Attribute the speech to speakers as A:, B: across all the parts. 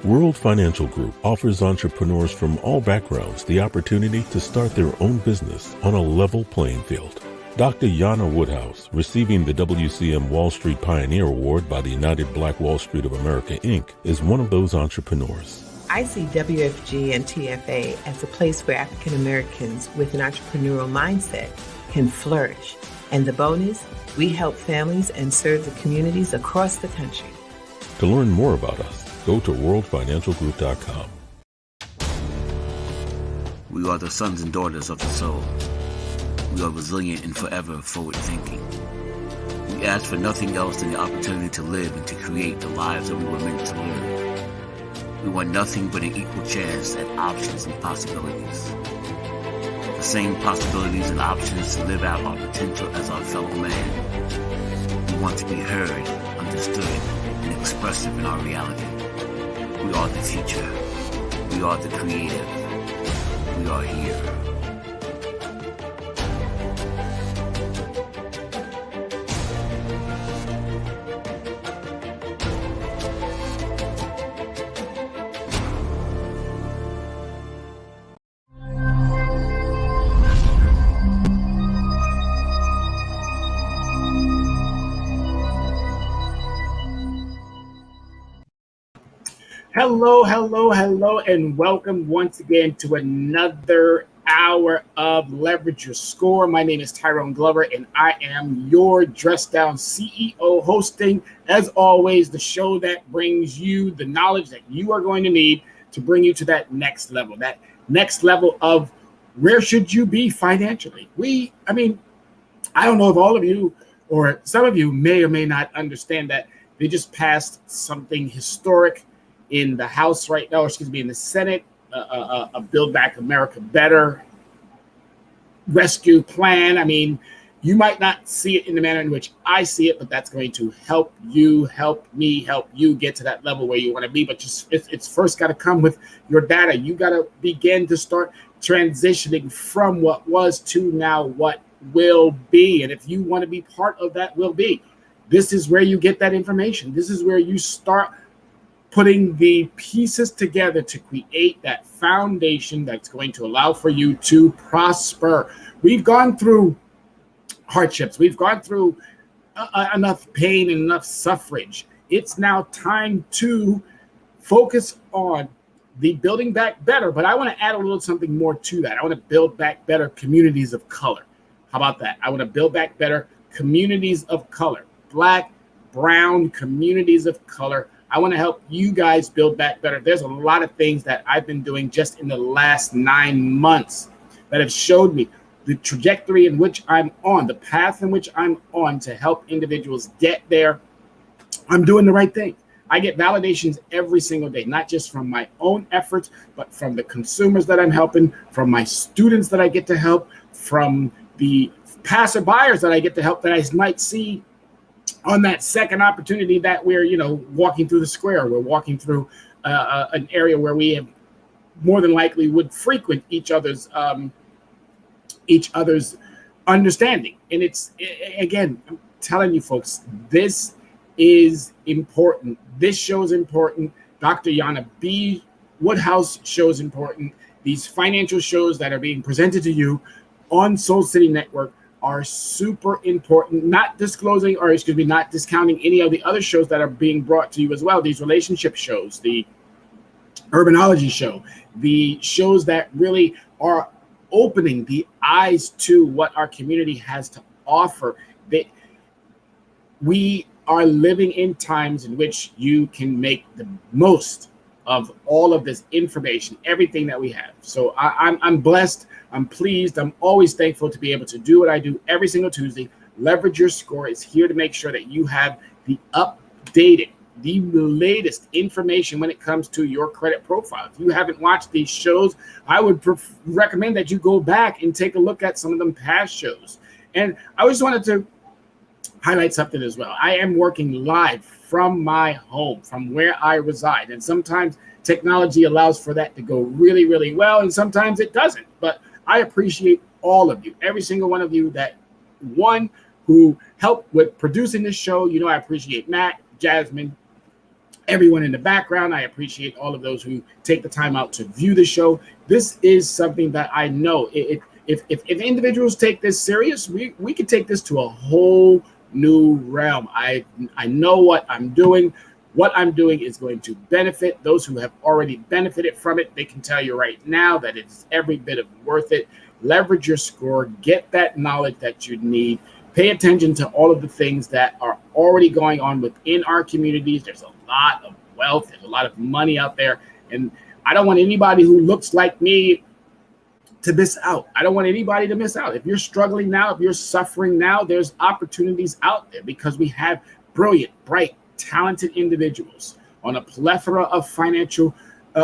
A: World Financial Group offers entrepreneurs from all backgrounds the opportunity to start their own business on a level playing field. Dr. Yana Woodhouse, receiving the WCM Wall Street Pioneer Award by the United Black Wall Street of America, Inc., is one of those entrepreneurs.
B: I see WFG and TFA as a place where African Americans with an entrepreneurial mindset can flourish. And the bonus, we help families and serve the communities across the country.
A: To learn more about us, go to worldfinancialgroup.com.
C: We are the sons and daughters of the soul. We are resilient and forever forward-thinking. We ask for nothing else than the opportunity to live and to create the lives that we were meant to live. We want nothing but an equal chance at options and possibilities. The same possibilities and options to live out our potential as our fellow man. We want to be heard, understood, and expressive in our reality. We are the future. We are the creative. We are here.
D: Hello, and welcome once again to another hour of Leverage Your Score. My name is Tyrone Glover, and I am your Dressed Down CEO, hosting, as always, the show that brings you the knowledge that you are going to need to bring you to that next level of where should you be financially. I don't know if all of you or some of you may or may not understand that they just passed something historic in the House right now, in the Senate, a Build Back America Better rescue plan. You might not see it in the manner in which I see it, but that's going to help you, help me, help you get to that level where you want to be. But it's first got to come with your data. You got to begin to start transitioning from what was to now what will be. And if you want to be part of that will be, this is where you get that information. This is where you start putting the pieces together to create that foundation that's going to allow for you to prosper. We've gone through hardships. We've gone through enough pain and enough suffrage. It's now time to focus on the building back better, but I want to add a little something more to that. I want to build back better communities of color. How about that? I want to build back better communities of color, Black, brown communities of color. I want to help you guys build back better. There's a lot of things that I've been doing just in the last 9 months that have showed me the trajectory in which I'm on, the path in which I'm on to help individuals get there. I'm doing the right thing. I get validations every single day, not just from my own efforts, but from the consumers that I'm helping, from my students that I get to help, from the passerbyers that I get to help that I might see on that second opportunity that we're, walking through the square. We're walking through an area where we have more than likely would frequent each other's understanding. And again, I'm telling you folks, this is important. This show is important. Dr. Yana B. Woodhouse show is important. These financial shows that are being presented to you on Soul City Network are super important, not discounting any of the other shows that are being brought to you as well. These relationship shows, the urbanology show, the shows that really are opening the eyes to what our community has to offer. We are living in times in which you can make the most of all of this information, everything that we have. So I'm blessed. I'm pleased. I'm always thankful to be able to do what I do every single Tuesday. Leverage Your Score is here to make sure that you have the updated, the latest information when it comes to your credit profile. If you haven't watched these shows, I would recommend that you go back and take a look at some of them past shows. And I just wanted to highlight something as well. I am working live from my home, from where I reside. And sometimes technology allows for that to go really, really well, and sometimes it doesn't. But I appreciate all of you, every single one of you who helped with producing this show. I appreciate Matt, Jasmine, everyone in the background. I appreciate all of those who take the time out to view the show. This is something that I know if individuals take this serious, we could take this to a whole new realm. I know what I'm doing. What I'm doing is going to benefit those who have already benefited from it. They can tell you right now that it's every bit of worth it. Leverage your score, get that knowledge that you need. Pay attention to all of the things that are already going on within our communities. There's a lot of wealth. There's a lot of money out there. And I don't want anybody who looks like me to miss out. I don't want anybody to miss out. If you're struggling now, if you're suffering now, there's opportunities out there because we have brilliant, bright, talented individuals on a plethora of financial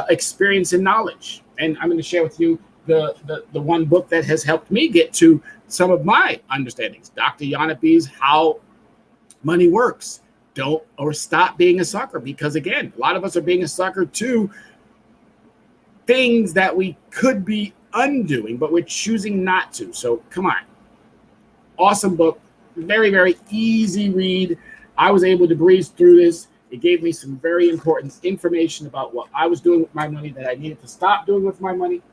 D: experience and knowledge. And I'm going to share with you the one book that has helped me get to some of my understandings. Dr. Yana B's How Money Works. Don't or stop being a sucker, because again, a lot of us are being a sucker to things that we could be undoing, but we're choosing not to. So come on. Awesome book. Very, very easy read. I was able to breeze through this. It gave me some very important information about what I was doing with my money that I needed to stop doing with my money.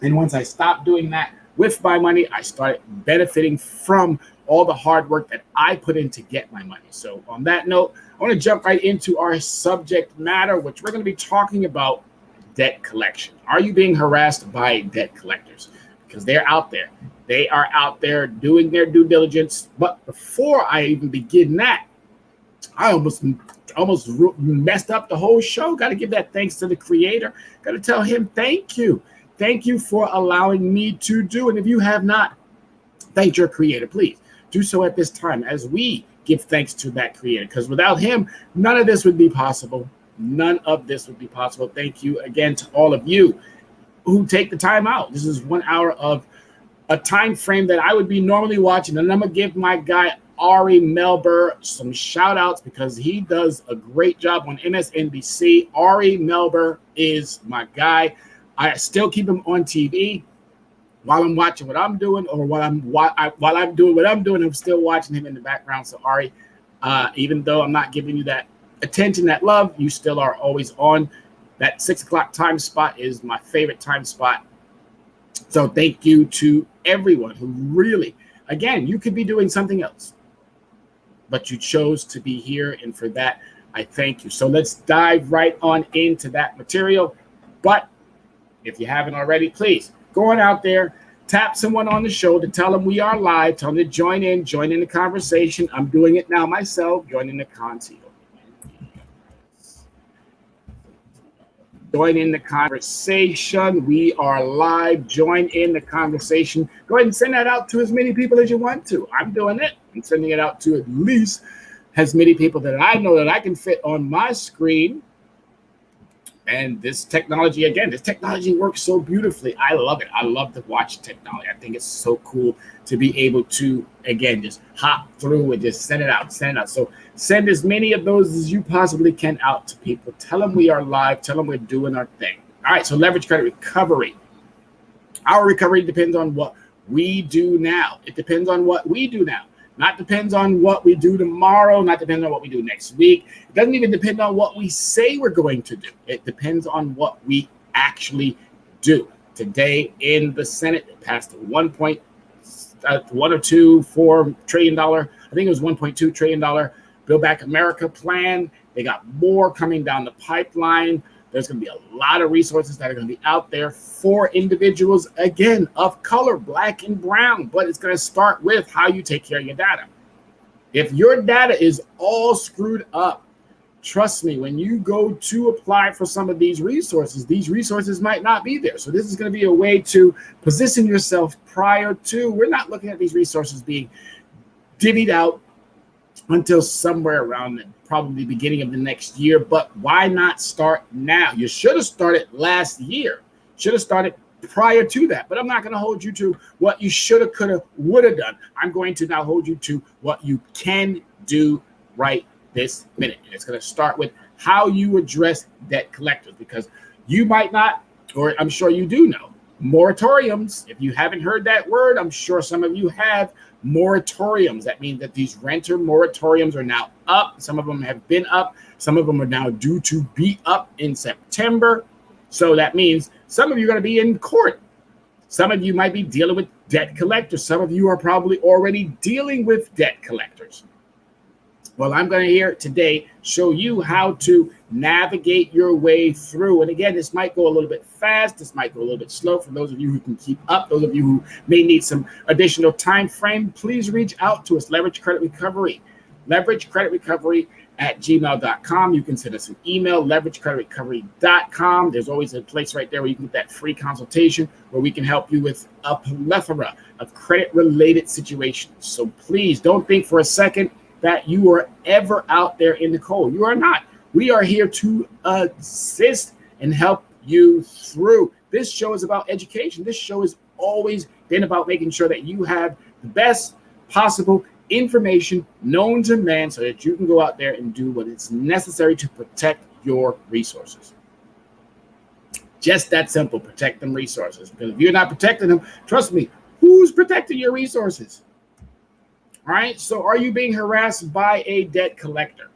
D: And once I stopped doing that with my money, I started benefiting from all the hard work that I put in to get my money. So on that note, I want to jump right into our subject matter, which we're going to be talking about debt collection. Are you being harassed by debt collectors? Because they're out there. They are out there doing their due diligence. But before I even begin that, I almost messed up the whole show. Got to give that thanks to the creator. Got to tell him thank you. Thank you for allowing me to do. And if you have not thanked your creator, please do so at this time as we give thanks to that creator. Because without him, none of this would be possible. None of this would be possible. Thank you again to all of you who take the time out. This is 1 hour of a time frame that I would be normally watching. And I'm going to give my guy Ari Melber some shout outs because he does a great job on MSNBC. Ari Melber is my guy. I still keep him on TV while I'm watching what I'm doing, or while I'm doing what I'm doing, I'm still watching him in the background. So Ari, even though I'm not giving you that attention, that love, you still are always on. That 6 o'clock time spot is my favorite time spot. So thank you to everyone who really, again, you could be doing something else, but you chose to be here. And for that, I thank you. So let's dive right on into that material. But if you haven't already, please go on out there, tap someone on the show to tell them we are live, tell them to join in the conversation. I'm doing it now myself, joining the conversation. Join in the conversation. We are live. Join in the conversation. Go ahead and send that out to as many people as you want to. I'm doing it. I'm sending it out to at least as many people that I know that I can fit on my screen. And this technology works so beautifully. I love it. I love to watch technology. I think it's so cool to be able to, again, just hop through and just send it out. So send as many of those as you possibly can out to people. Tell them we are live. Tell them we're doing our thing. All right, so leverage credit recovery. Our recovery depends on what we do now. It depends on what we do now. Not depends on what we do tomorrow, not depends on what we do next week. It doesn't even depend on what we say we're going to do. It depends on what we actually do. Today in the Senate, it passed a $1.4 trillion, I think it was $1.2 trillion Build Back America plan. They got more coming down the pipeline. There's going to be a lot of resources that are going to be out there for individuals, again, of color, black and brown. But it's going to start with how you take care of your data. If your data is all screwed up, trust me, when you go to apply for some of these resources might not be there. So this is going to be a way to position yourself prior to. We're not looking at these resources being divvied out until somewhere around probably beginning of the next year. But why not start now? You should have started last year. Should have started prior to that. But I'm not going to hold you to what you should have, could have, would have done. I'm going to now hold you to what you can do right this minute. And it's going to start with how you address debt collectors, because you might not, or I'm sure you do know, moratoriums. If you haven't heard that word, I'm sure some of you have. Moratoriums. That means that these renter moratoriums are now up. Some of them have been up. Some of them are now due to be up in September. So that means some of you are going to be in court. Some of you might be dealing with debt collectors. Some of you are probably already dealing with debt collectors. Well, I'm going to here today show you how to navigate your way through. And again, this might go a little bit fast. This might go a little bit slow. For those of you who can keep up, those of you who may need some additional time frame, please reach out to us. Leverage Credit Recovery. LeverageCreditRecovery@gmail.com. You can send us an email, leveragecreditrecovery.com. There's always a place right there where you can get that free consultation where we can help you with a plethora of credit-related situations. So please don't think for a second that you are ever out there in the cold. You are not. We are here to assist and help you through. This show is about education. This show has always been about making sure that you have the best possible information known to man so that you can go out there and do what is necessary to protect your resources. Just that simple, protect them resources. Because if you're not protecting them, trust me, who's protecting your resources? All right, so are you being harassed by a debt collector?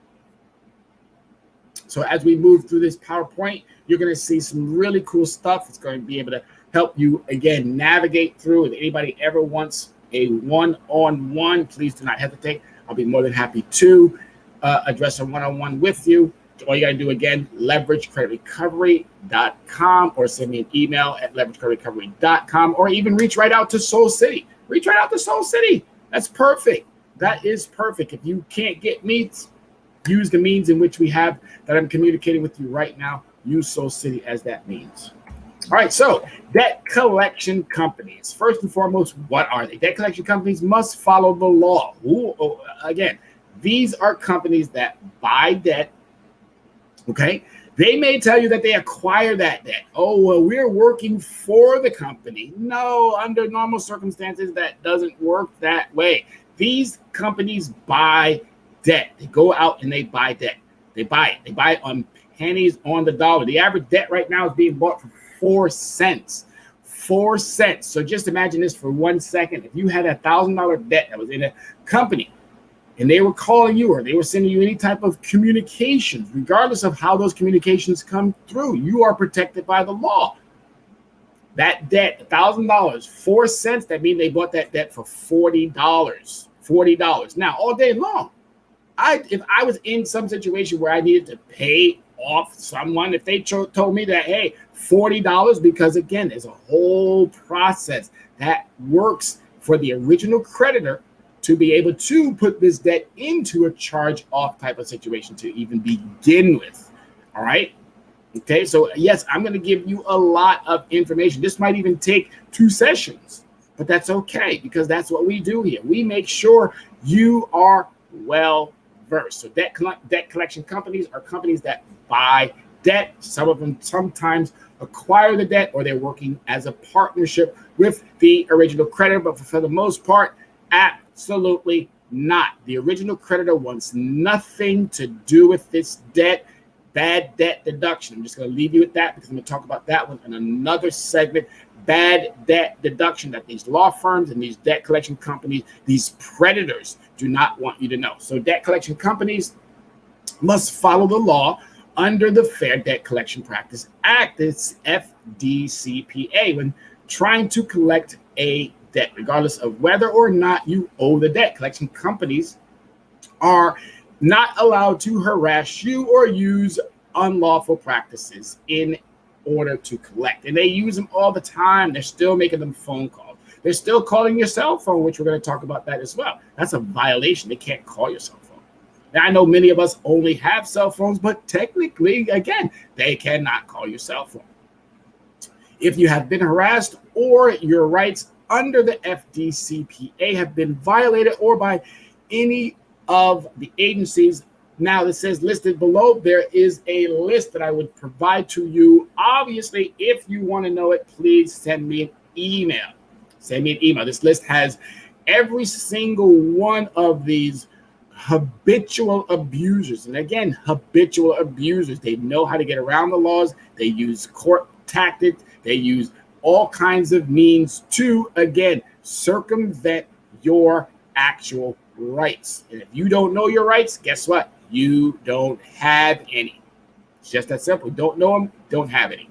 D: So as we move through this PowerPoint, you're going to see some really cool stuff. It's going to be able to help you, again, navigate through. If anybody ever wants a one-on-one, please do not hesitate. I'll be more than happy to address a one-on-one with you. All you got to do, again, leveragecreditrecovery.com or send me an email at leveragecreditrecovery.com or even reach right out to Soul City. Reach right out to Soul City. That's perfect. That is perfect. If you can't get me, use the means in which we have that I'm communicating with you right now. Use Soul City as that means. All right, so debt collection companies. First and foremost, what are they? Debt collection companies must follow the law. Again, these are companies that buy debt, okay? They may tell you that they acquire that debt. Oh, well, we're working for the company. No, under normal circumstances, that doesn't work that way. These companies buy debt. They go out and they buy debt. They buy it. They buy it on pennies on the dollar. The average debt right now is being bought for 4 cents. 4 cents. So just imagine this for 1 second. If you had $1,000 debt that was in a company and they were calling you or they were sending you any type of communications, regardless of how those communications come through, you are protected by the law. That debt, $1,000, 4 cents, that means they bought that debt for $40. $40. Now, all day long, if I was in some situation where I needed to pay off someone, if they told me that, hey, $40, because again, there's a whole process that works for the original creditor to be able to put this debt into a charge-off type of situation to even begin with. All right. Okay. So yes, I'm going to give you a lot of information. This might even take 2 sessions, but that's okay because that's what we do here. We make sure you are well versed. So debt collection companies are companies that buy debt. Some of them sometimes acquire the debt or they're working as a partnership with the original creditor, but for the most part, absolutely not. The original creditor wants nothing to do with this debt. Bad debt deduction. I'm just going to leave you with that because I'm going to talk about that one in another segment. Bad debt deduction that these law firms and these debt collection companies, these predators do not want you to know. So debt collection companies must follow the law under the Fair Debt Collection Practice Act. It's FDCPA when trying to collect a debt, regardless of whether or not you owe the debt. Collection companies are not allowed to harass you or use unlawful practices in order to collect. And they use them all the time. They're still making them phone calls. They're still calling your cell phone, which we're going to talk about that as well. That's a violation. They can't call your cell phone. Now, I know many of us only have cell phones, but technically, again, they cannot call your cell phone. If you have been harassed or your rights under the FDCPA have been violated or by any of the agencies now that says listed below, there is a list that I would provide to you. Obviously, if you want to know it, please send me an email. Send me an email. This list has every single one of these habitual abusers. And again, habitual abusers. They know how to get around the laws. They use court tactics. They use all kinds of means to, again, circumvent your actual rights. And if you don't know your rights, guess what? You don't have any. It's just that simple. Don't know them, don't have any.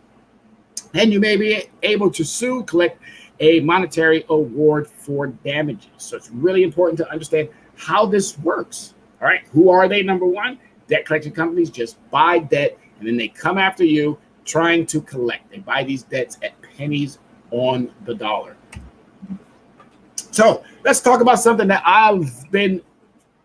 D: And you may be able to sue, collect a monetary award for damages. So it's really important to understand how this works. All right, who are they? Number one, debt collection companies just buy debt and then they come after you trying to collect. They buy these debts at pennies on the dollar. So let's talk about something that I've been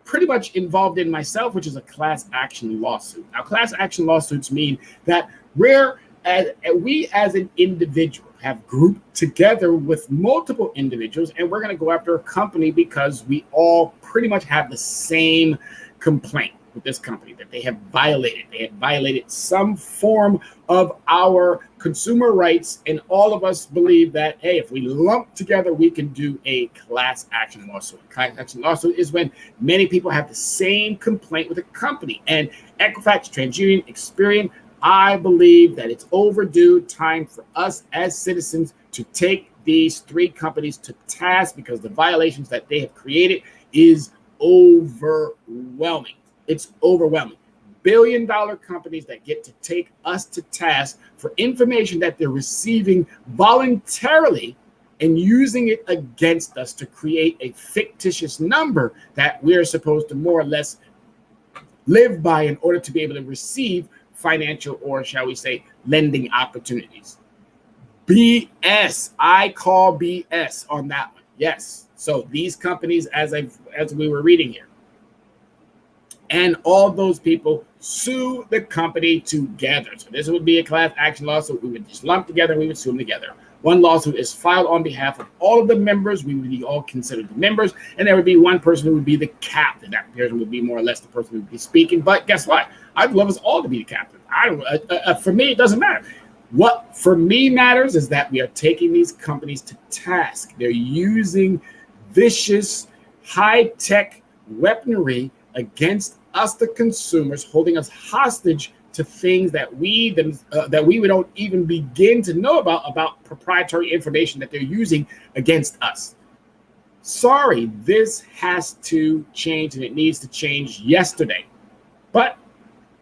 D: pretty much involved in myself, which is a class action lawsuit. Now, class action lawsuits mean that we as an individual have grouped together with multiple individuals, and we're going to go after a company because we all pretty much have the same complaint with this company, that they have violated. They have violated some form of our consumer rights, and all of us believe that, hey, if we lump together, we can do a class action lawsuit. Class action lawsuit is when many people have the same complaint with a company. And Equifax, TransUnion, Experian, I believe that it's overdue time for us as citizens to take these three companies to task, because the violations that they have created is overwhelming. It's overwhelming. Billion-dollar companies that get to take us to task for information that they're receiving voluntarily and using it against us to create a fictitious number that we're supposed to more or less live by in order to be able to receive financial, or shall we say, lending opportunities. BS. I call BS on that one. Yes. So these companies, as we were reading here, and all those people sue the company together. So this would be a class action lawsuit. We would just lump together, we would sue them together. One lawsuit is filed on behalf of all of the members. We would be all considered the members, and there would be one person who would be the captain. That person would be more or less the person who would be speaking. But guess what? I'd love us all to be the captain. For me, it doesn't matter. What for me matters is that we are taking these companies to task. They're using vicious, high-tech weaponry against us, the consumers, holding us hostage to things that we don't even begin to know about proprietary information that they're using against us. Sorry, this has to change, and it needs to change yesterday. But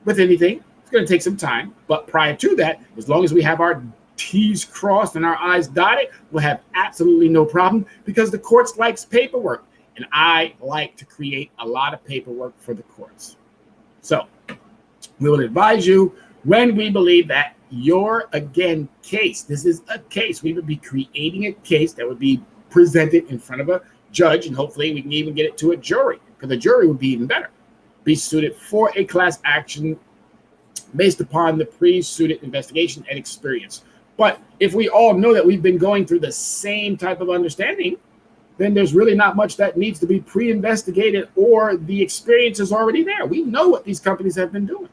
D: with anything, it's going to take some time. But prior to that, as long as we have our T's crossed and our I's dotted, we'll have absolutely no problem, because the courts likes paperwork. And I like to create a lot of paperwork for the courts. So we will advise you when we believe that your, again, case, this is a case. We would be creating a case that would be presented in front of a judge, and hopefully we can even get it to a jury, because the jury would be even better. Be suited for a class action based upon the pre-suited investigation and experience. But if we all know that we've been going through the same type of understanding, then there's really not much that needs to be pre-investigated, or the experience is already there. We know what these companies have been doing.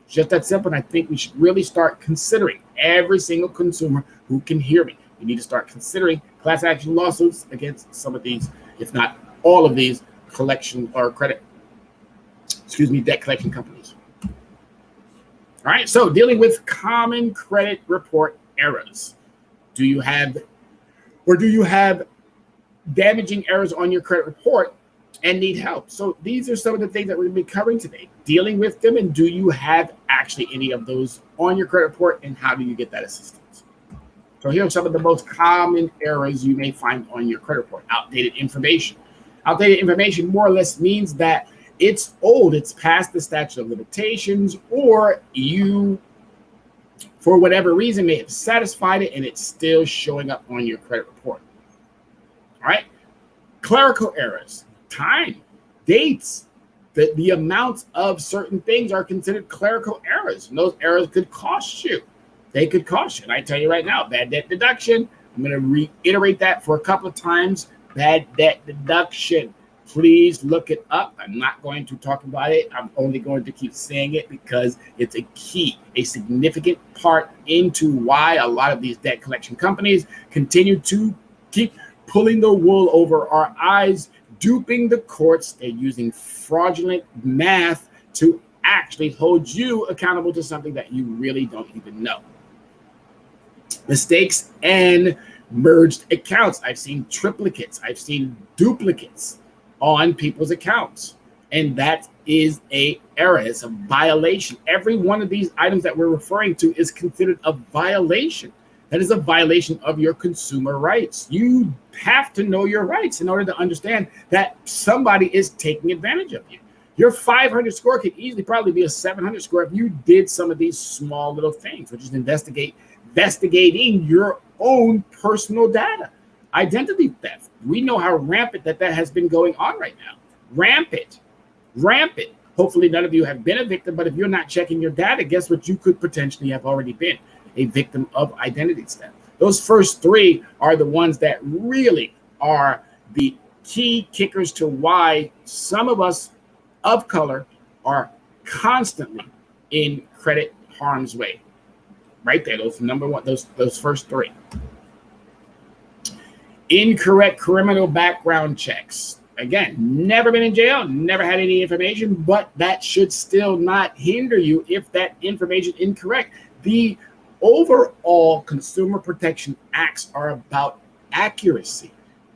D: It's just that simple, and I think we should really start considering, every single consumer who can hear me, we need to start considering class action lawsuits against some of these, if not all of these, debt collection companies. All right, so dealing with common credit report errors. Do you have damaging errors on your credit report and need help? So these are some of the things that we're going to be covering today, dealing with them, and do you have actually any of those on your credit report, and how do you get that assistance? So here are some of the most common errors you may find on your credit report. Outdated information. Outdated information more or less means that it's old, it's past the statute of limitations, or you, for whatever reason, may have satisfied it and it's still showing up on your credit report. All right, clerical errors, time, dates, the amounts of certain things are considered clerical errors. And those errors could cost you. They could cost you. And I tell you right now, bad debt deduction, I'm going to reiterate that for a couple of times. Bad debt deduction. Please look it up. I'm not going to talk about it. I'm only going to keep saying it because it's a key, a significant part into why a lot of these debt collection companies continue to keep pulling the wool over our eyes, duping the courts. They're using fraudulent math to actually hold you accountable to something that you really don't even know. Mistakes and merged accounts. I've seen triplicates. I've seen duplicates on people's accounts. And that is a error. It's a violation. Every one of these items that we're referring to is considered a violation. That is a violation of your consumer rights. You have to know your rights in order to understand that somebody is taking advantage of you. Your 500 score could easily probably be a 700 score if you did some of these small little things, which is investigating your own personal data. Identity theft. We know how rampant that has been going on right now. Rampant. Hopefully none of you have been a victim, but if you're not checking your data, guess what? You could potentially have already been a victim of identity theft. Those first three are the ones that really are the key kickers to why some of us of color are constantly in credit harm's way. Right there, those first three. Incorrect criminal background checks. Again, never been in jail, never had any information, but that should still not hinder you if that information is incorrect. The overall consumer protection acts are about accuracy.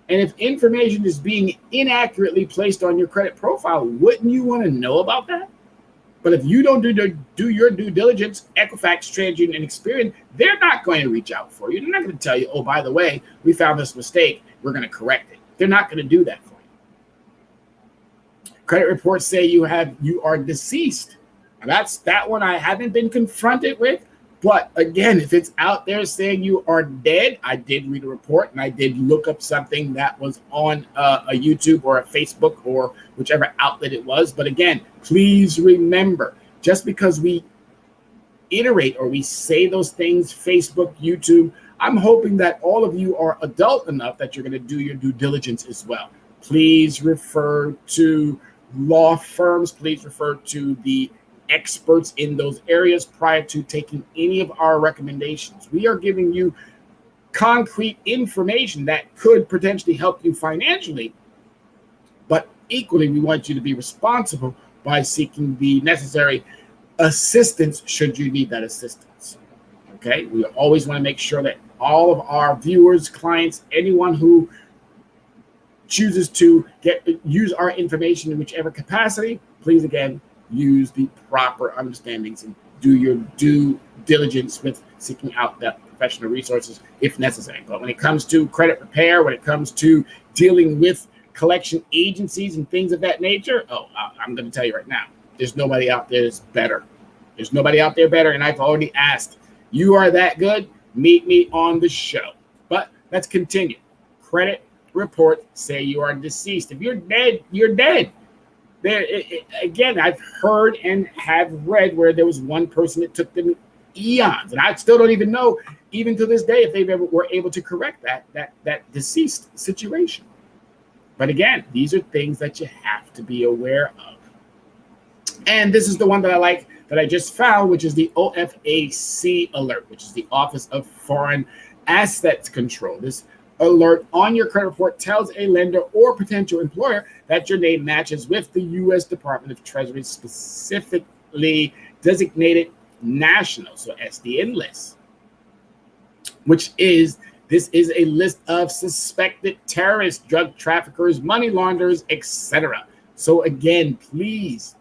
D: And if information is being inaccurately placed on your credit profile, wouldn't you want to know about that? But if you don't do your due diligence, Equifax, TransUnion, and Experian, they're not going to reach out for you. They're not going to tell you, oh, by the way, we found this mistake. We're going to correct it. They're not going to do that for you. Credit reports say you are deceased. Now that one I haven't been confronted with. But again, if it's out there saying you are dead, I did read a report and I did look up something that was on a YouTube or a Facebook or whichever outlet it was. But again, please remember, just because we iterate or we say those things, Facebook, YouTube, I'm hoping that all of you are adult enough that you're going to do your due diligence as well. Please refer to law firms. Please refer to the experts in those areas prior to taking any of our recommendations. We are giving you concrete information that could potentially help you financially, but equally, we want you to be responsible by seeking the necessary assistance should you need that assistance. Okay, we always want to make sure that all of our viewers, clients, anyone who chooses to use our information in whichever capacity, please again use the proper understandings and do your due diligence with seeking out that professional resources if necessary. But when it comes to credit repair, when it comes to dealing with collection agencies and things of that nature, I'm going to tell you right now, there's nobody out there that's better. There's nobody out there better, and I've already asked. You are that good? Meet me on the show. But let's continue. Credit reports say you are deceased. If you're dead, you're dead. Again, I've heard and have read where there was one person that took them eons, and I still don't even know, even to this day, if they ever were able to correct that deceased situation. But again, these are things that you have to be aware of. And this is the one that I like that I just found, which is the OFAC alert, which is the Office of Foreign Assets Control. This alert on your credit report tells a lender or potential employer that your name matches with the U.S. Department of Treasury specifically designated national, so SDN list, this is a list of suspected terrorists, drug traffickers, money launderers, etc. So again, please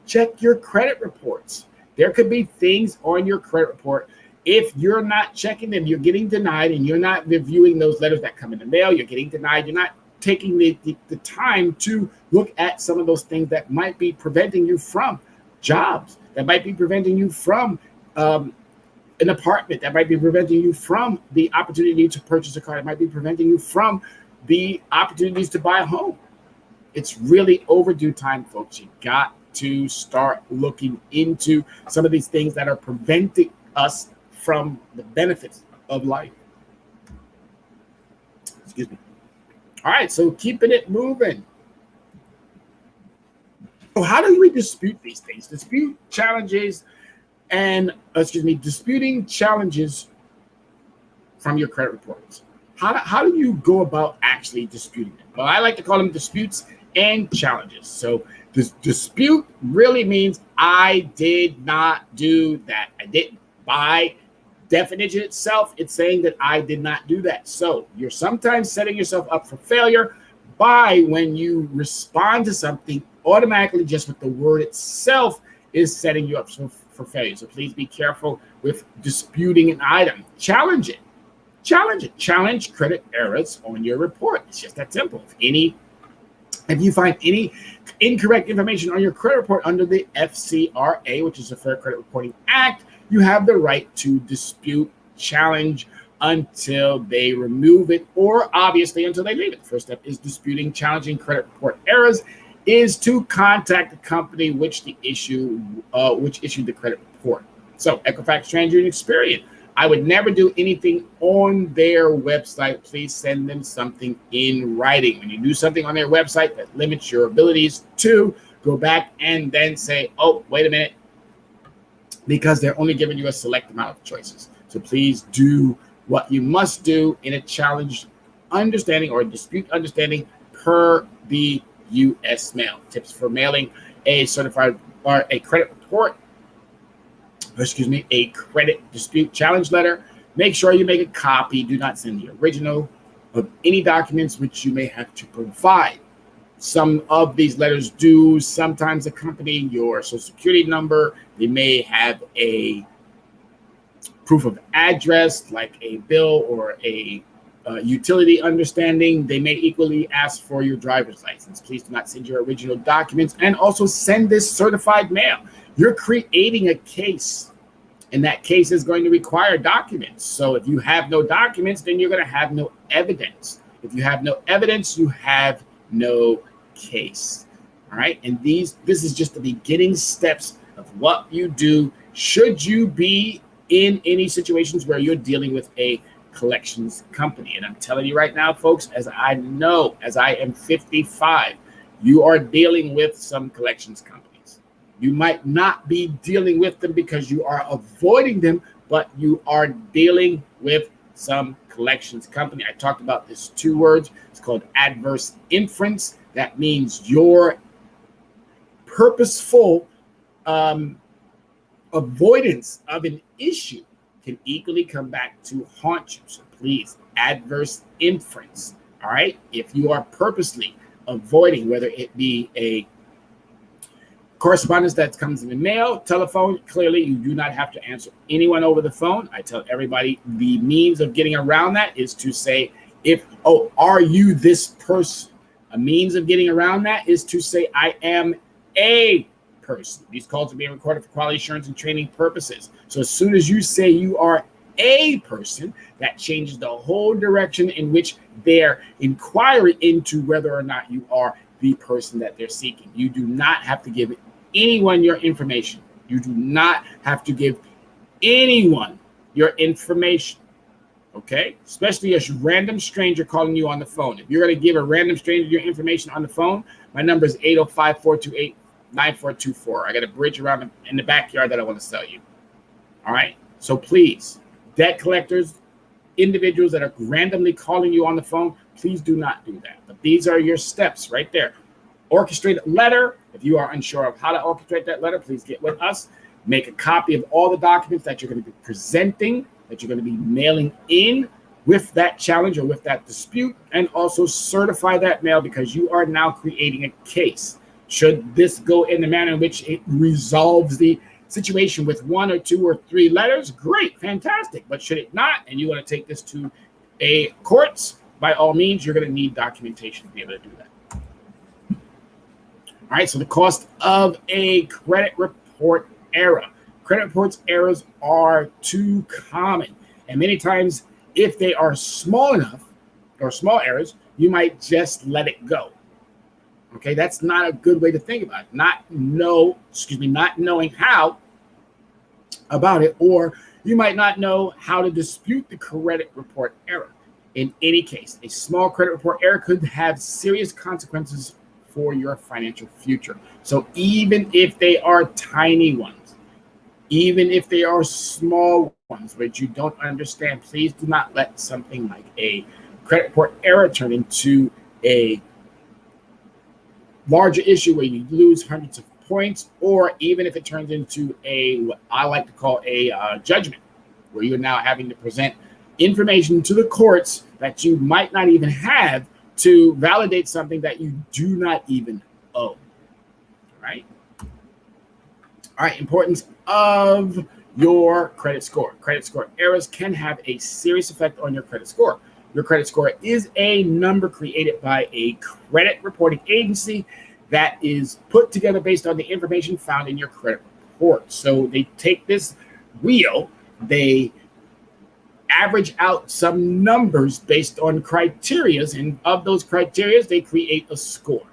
D: check your credit reports. There could be things on your credit report. If you're not checking them, you're getting denied, and you're not reviewing those letters that come in the mail, you're getting denied, you're not taking the time to look at some of those things that might be preventing you from jobs, that might be preventing you from an apartment, that might be preventing you from the opportunity to purchase a car, it might be preventing you from the opportunities to buy a home. It's really overdue time, folks. You got to start looking into some of these things that are preventing us from the benefits of life. Excuse me. All right, so keeping it moving. So how do we dispute these things? Disputing challenges from your credit reports. How do you go about actually disputing them? Well, I like to call them disputes and challenges. So this dispute really means I did not do that. I didn't. By definition itself, it's saying that I did not do that. So you're sometimes setting yourself up for failure by when you respond to something automatically, just with the word itself, is setting you up for failure. So please be careful with disputing an item. Challenge it. Challenge credit errors on your report. It's just that simple. If you find any incorrect information on your credit report under the FCRA, which is the Fair Credit Reporting Act, you have the right to dispute, challenge until they remove it, or obviously until they leave it. The first step is disputing, challenging credit report errors is to contact the company which issued the credit report. So Equifax, TransUnion, Experian. I would never do anything on their website. Please send them something in writing. When you do something on their website that limits your abilities to go back and then say, oh, wait a minute, because they're only giving you a select amount of choices. So please do what you must do in a challenge understanding or dispute understanding per the U.S. mail. Tips for mailing a certified or a credit report. A credit dispute challenge letter. Make sure you make a copy. Do not send the original of any documents which you may have to provide. Some of these letters do sometimes accompany your social security number. They may have a proof of address, like a bill or a utility understanding. They may equally ask for your driver's license. Please do not send your original documents, and also send this certified mail. You're creating a case, and that case is going to require documents. So if you have no documents, then you're going to have no evidence. If you have no evidence, you have no case. All right. And this is just the beginning steps of what you do should you be in any situations where you're dealing with a collections company. And I'm telling you right now, folks, as I know, as I am 55, you are dealing with some collections companies. You might not be dealing with them because you are avoiding them, but you are dealing with some collections company. I talked about this 2 words. It's called adverse inference. That means your purposeful avoidance of an issue can equally come back to haunt you. So please, adverse inference. All right. If you are purposely avoiding, whether it be a correspondence that comes in the mail, telephone, clearly you do not have to answer anyone over the phone. I tell everybody the means of getting around that is to say, are you this person? A means of getting around that is to say, I am a person. These calls are being recorded for quality assurance and training purposes. So as soon as you say you are a person, that changes the whole direction in which their inquiry into whether or not you are the person that they're seeking. You do not have to give anyone your information. You do not have to give anyone your information. Okay? Especially a random stranger calling you on the phone. If you're going to give a random stranger your information on the phone, my number is 805-428-9424. I got a bridge around in the backyard that I want to sell you. All right? So please, debt collectors, individuals that are randomly calling you on the phone, please do not do that. But these are your steps right there. Orchestrate a letter. If you are unsure of how to orchestrate that letter, please get with us. Make a copy of all the documents that you're going to be presenting, that you're going to be mailing in with that challenge or with that dispute, and also certify that mail because you are now creating a case. Should this go in the manner in which it resolves the situation with 1 or 2 or 3 letters, great, fantastic. But should it not, and you want to take this to a courts, by all means, you're going to need documentation to be able to do that. All right, so the cost of a credit report error. Credit reports errors are too common. And many times, if they are small enough or small errors, you might just let it go. Okay, that's not a good way to think about it. Not knowing how about it, or you might not know how to dispute the credit report error. In any case, a small credit report error could have serious consequences for your financial future. So even if they are tiny ones, even if they are small ones, which you don't understand, please do not let something like a credit report error turn into a larger issue where you lose hundreds of points, or even if it turns into what I like to call a judgment, where you're now having to present information to the courts that you might not even have to validate something that you do not even own. right? All right, importance of your credit score. Credit score errors can have a serious effect on your credit score. Your credit score is a number created by a credit reporting agency that is put together based on the information found in your credit report. So they take this wheel, they average out some numbers based on criterias, and of those criterias, they create a score.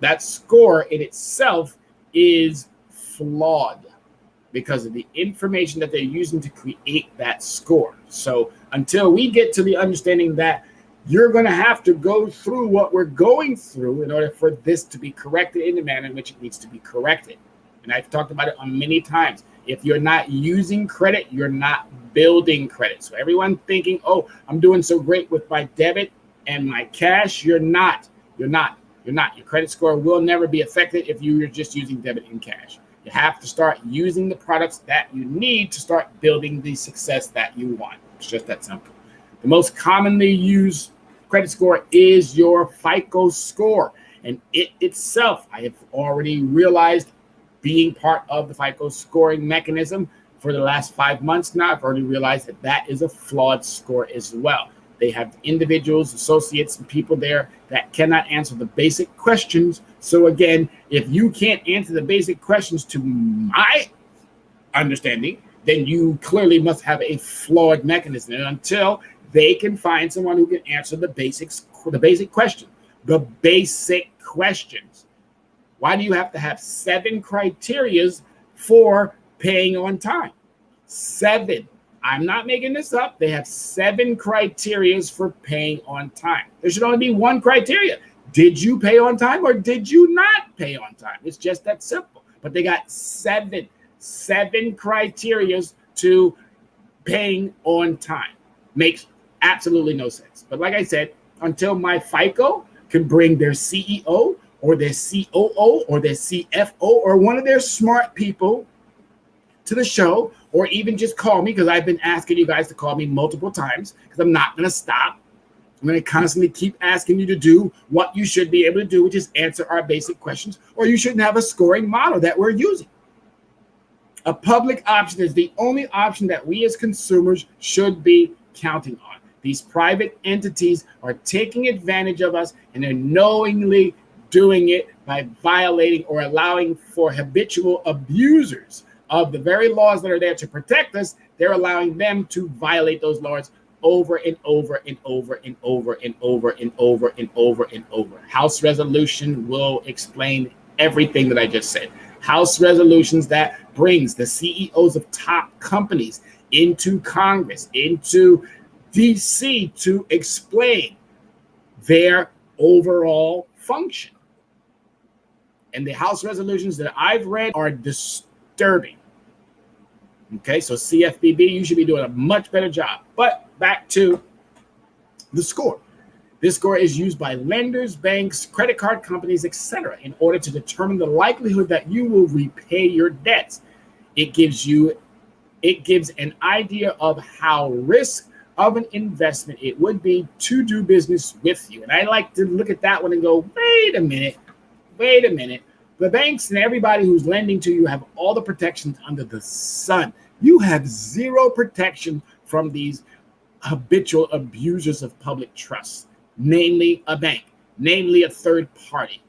D: That score in itself is flawed because of the information that they're using to create that score. So until we get to the understanding that you're going to have to go through what we're going through in order for this to be corrected in the manner in which it needs to be corrected. And I've talked about it on many times. If you're not using credit, you're not building credit. So everyone thinking, oh, I'm doing so great with my debit and my cash, you're not. You're not. Your credit score will never be affected if you're just using debit and cash. You have to start using the products that you need to start building the success that you want. It's just that simple. The most commonly used credit score is your FICO score. And it itself, I have already realized, being part of the FICO scoring mechanism for the last 5 months now, I've already realized that that is a flawed score as well. They have individuals, associates, and people there that cannot answer the basic questions. So again, if you can't answer the basic questions to my understanding, then you clearly must have a flawed mechanism. And until they can find someone who can answer the basic questions. Why do you have to have 7 criterias for paying on time? 7. I'm not making this up. They have 7 criterias for paying on time. There should only be 1 criteria. Did you pay on time or did you not pay on time? It's just that simple. But they got 7 criterias to paying on time. Makes absolutely no sense. But like I said, until my FICO can bring their CEO or their COO or their CFO or one of their smart people to the show, or even just call me, because I've been asking you guys to call me multiple times, because I'm not going to stop. I'm going to constantly keep asking you to do what you should be able to do, which is answer our basic questions, or you shouldn't have a scoring model that we're using. A public option is the only option that we as consumers should be counting on. These private entities are taking advantage of us, and they're knowingly doing it by violating or allowing for habitual abusers of the very laws that are there to protect us. They're allowing them to violate those laws over and over and over and over and over and over and over and over. House resolution will explain everything that I just said. House resolutions that brings the CEOs of top companies into Congress, into DC, to explain their overall function. And the House resolutions that I've read are disturbing. Okay, so CFPB, you should be doing a much better job. But back to the score. This score is used by lenders, banks, credit card companies, etc., in order to determine the likelihood that you will repay your debts. It gives an idea of how risk of an investment it would be to do business with you. And I like to look at that one and go, wait a minute. The banks and everybody who's lending to you have all the protections under the sun. You have zero protection from these habitual abusers of public trust, namely a bank, namely a third party.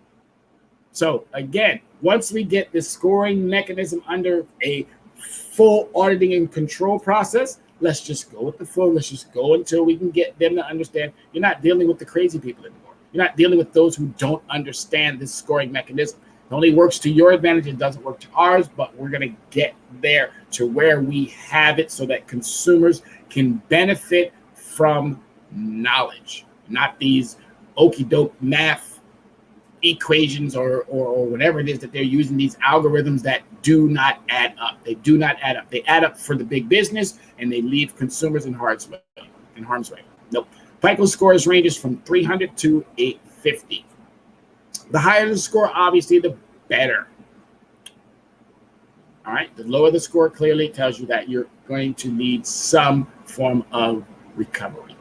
D: So again, once we get this scoring mechanism under a full auditing and control process, let's just go with the flow. Let's just go until we can get them to understand you're not dealing with the crazy people anymore. You're not dealing with those who don't understand this scoring mechanism. It only works to your advantage. It doesn't work to ours, but we're going to get there to where we have it so that consumers can benefit from knowledge, not these okey-doke math equations or whatever it is that they're using, these algorithms that do not add up. They do not add up. They add up for the big business, and they leave consumers in harm's way. Nope. FICO scores ranges from 300 to 850. The higher the score, obviously, the better. All right. The lower the score clearly tells you that you're going to need some form of recovery.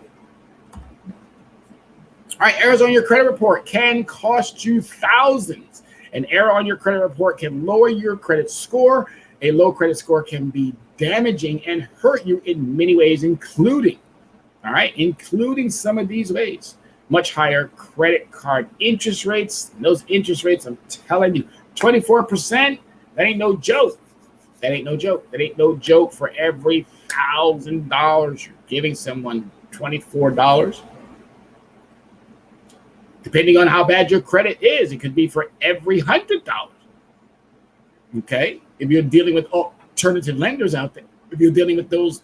D: All right. Errors on your credit report can cost you thousands An error on your credit report can lower your credit score. A low credit score can be damaging and hurt you in many ways, including some of these ways. Much higher credit card interest rates. And those interest rates, I'm telling you, 24%, that ain't no joke. That ain't no joke. That ain't no joke. For every $1,000, you're giving someone $24. Depending on how bad your credit is, it could be for every $100. Okay? If you're dealing with alternative lenders out there, if you're dealing with those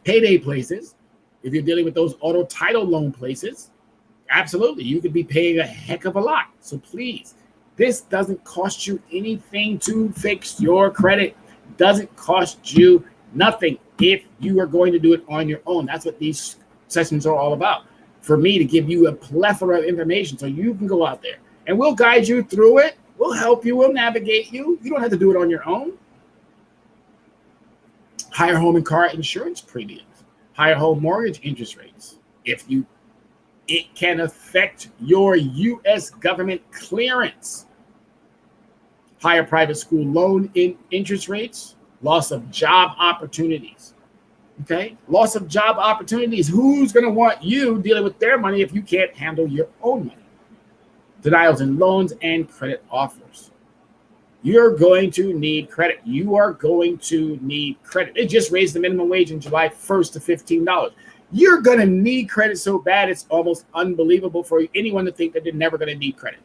D: payday places, if you're dealing with those auto title loan places, absolutely, you could be paying a heck of a lot. So please, this doesn't cost you anything to fix your credit. It doesn't cost you nothing if you are going to do it on your own. That's what these sessions are all about. For me to give you a plethora of information so you can go out there and we'll guide you through it. We'll help you. We'll navigate you. You don't have to do it on your own. Higher home and car insurance premiums, higher home mortgage interest rates. It can affect your U.S. government clearance. Higher private school loan interest rates, loss of job opportunities. Okay, loss of job opportunities. Who's going to want you dealing with their money if you can't handle your own money? Denials in loans and credit offers. You're going to need credit. You are going to need credit. They just raised the minimum wage in July 1st to $15. You're going to need credit so bad it's almost unbelievable for anyone to think that they're never going to need credit.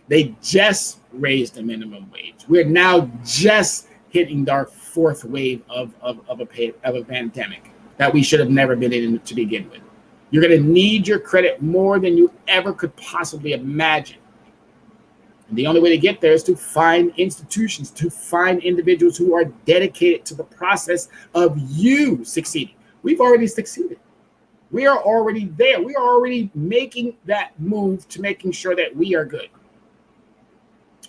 D: They just raised the minimum wage. We're now just hitting our fourth wave of a pandemic that we should have never been in to begin with. You're going to need your credit more than you ever could possibly imagine. And the only way to get there is to find institutions, to find individuals who are dedicated to the process of you succeeding. We've already succeeded. We are already there. We are already making that move to making sure that we are good.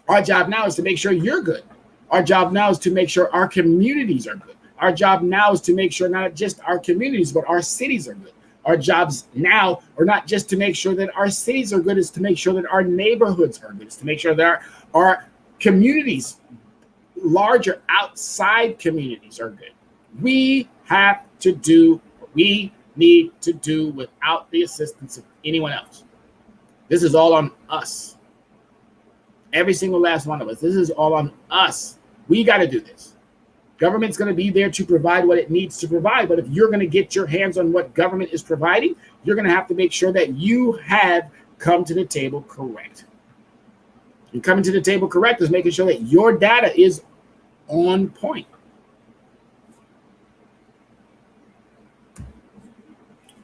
D: Our job now is to make sure you're good. Our job now is to make sure our communities are good. Our job now is to make sure not just our communities, but our cities are good. Our jobs now are not just to make sure that our cities are good, it's to make sure that our neighborhoods are good. It's to make sure that our communities, larger outside communities, are good. We have to do what we need to do without the assistance of anyone else. This is all on us. Every single last one of us. This is all on us. We got to do this. Government's going to be there to provide what it needs to provide. But if you're going to get your hands on what government is providing, you're going to have to make sure that you have come to the table correct. And coming to the table correct is making sure that your data is on point.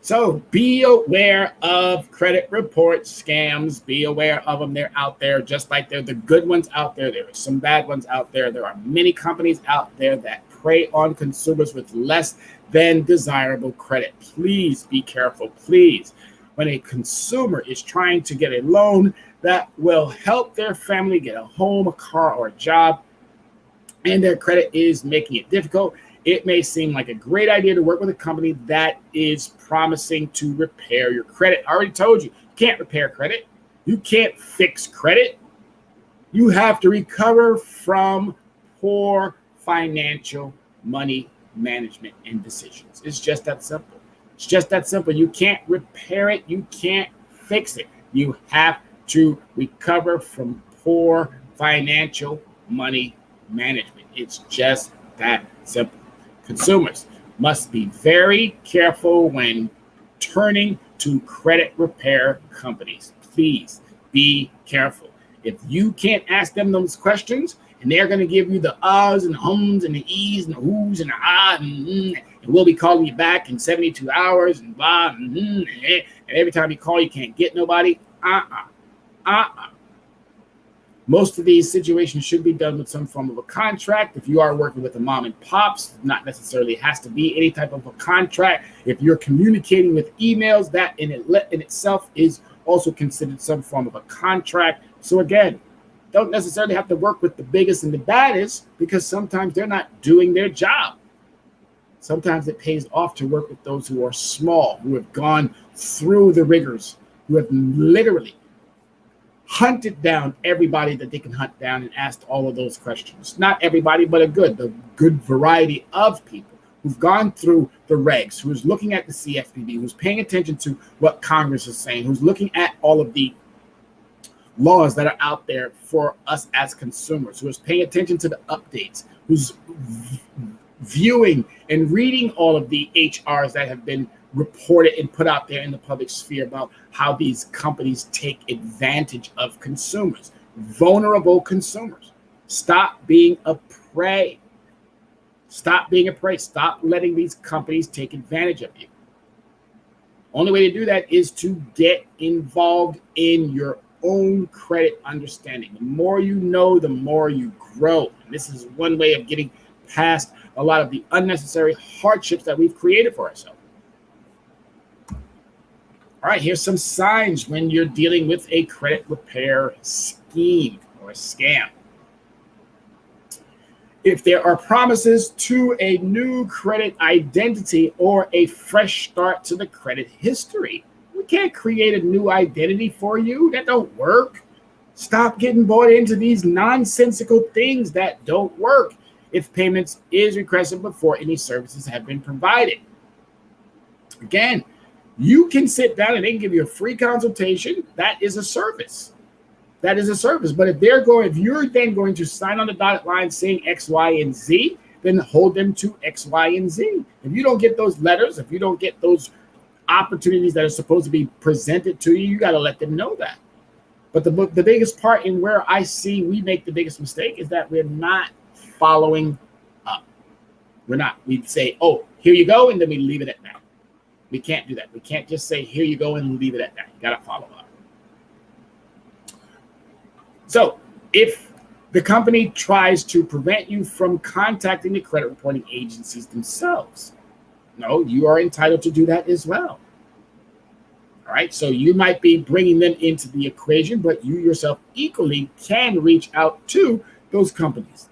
D: So be aware of credit report scams. Be aware of them. They're out there, just like they're the good ones out there. There are some bad ones out there. There are many companies out there that prey on consumers with less than desirable credit. Please be careful. Please, when a consumer is trying to get a loan that will help their family get a home, a car, or a job, and their credit is making it difficult, it may seem like a great idea to work with a company that is promising to repair your credit. I already told you, you can't repair credit. You can't fix credit. You have to recover from poor financial money management and decisions. It's just that simple. It's just that simple. You can't repair it. You can't fix it. You have to recover from poor financial money management. It's just that simple. Consumers must be very careful when turning to credit repair companies. Please be careful. If you can't ask them those questions, and they're going to give you the ahs and hums and the e's and the who's and the ah and we'll be calling you back in 72 hours and blah and every time you call you can't get nobody. Most of these situations should be done with some form of a contract. If you are working with a mom and pops, not necessarily has to be any type of a contract. If you're communicating with emails, that in itself is also considered some form of a contract. So again, don't necessarily have to work with the biggest and the baddest because sometimes they're not doing their job. Sometimes it pays off to work with those who are small, who have gone through the rigors, who have literally hunted down everybody that they can hunt down and asked all of those questions. Not everybody, but the good variety of people who've gone through the regs, who's looking at the CFPB, who's paying attention to what Congress is saying, who's looking at all of the laws that are out there for us as consumers, who is paying attention to the updates, who's viewing and reading all of the HRs that have been reported and put out there in the public sphere about how these companies take advantage of consumers, vulnerable consumers. Stop being a prey. Stop being a prey. Stop letting these companies take advantage of you. Only way to do that is to get involved in your own credit understanding. The more you know, the more you grow. And this is one way of getting past a lot of the unnecessary hardships that we've created for ourselves. All right, here's some signs when you're dealing with a credit repair scheme or scam. If there are promises to a new credit identity or a fresh start to the credit history, we can't create a new identity for you. That don't work. Stop getting bought into these nonsensical things that don't work if payments is requested before any services have been provided. Again, you can sit down and they can give you a free consultation. That is a service. That is a service. But if you're then going to sign on the dotted line saying X, Y, and Z, then hold them to X, Y, and Z. If you don't get those letters, if you don't get those opportunities that are supposed to be presented to you, you got to let them know that. But the biggest part in where I see we make the biggest mistake is that we're not following up. We're not. We say, oh, here you go, and then we leave it at that. We can't do that. We can't just say, here you go, and leave it at that. You got to follow up. So if the company tries to prevent you from contacting the credit reporting agencies themselves, no, you are entitled to do that as well. All right, so you might be bringing them into the equation, but you yourself equally can reach out to those companies.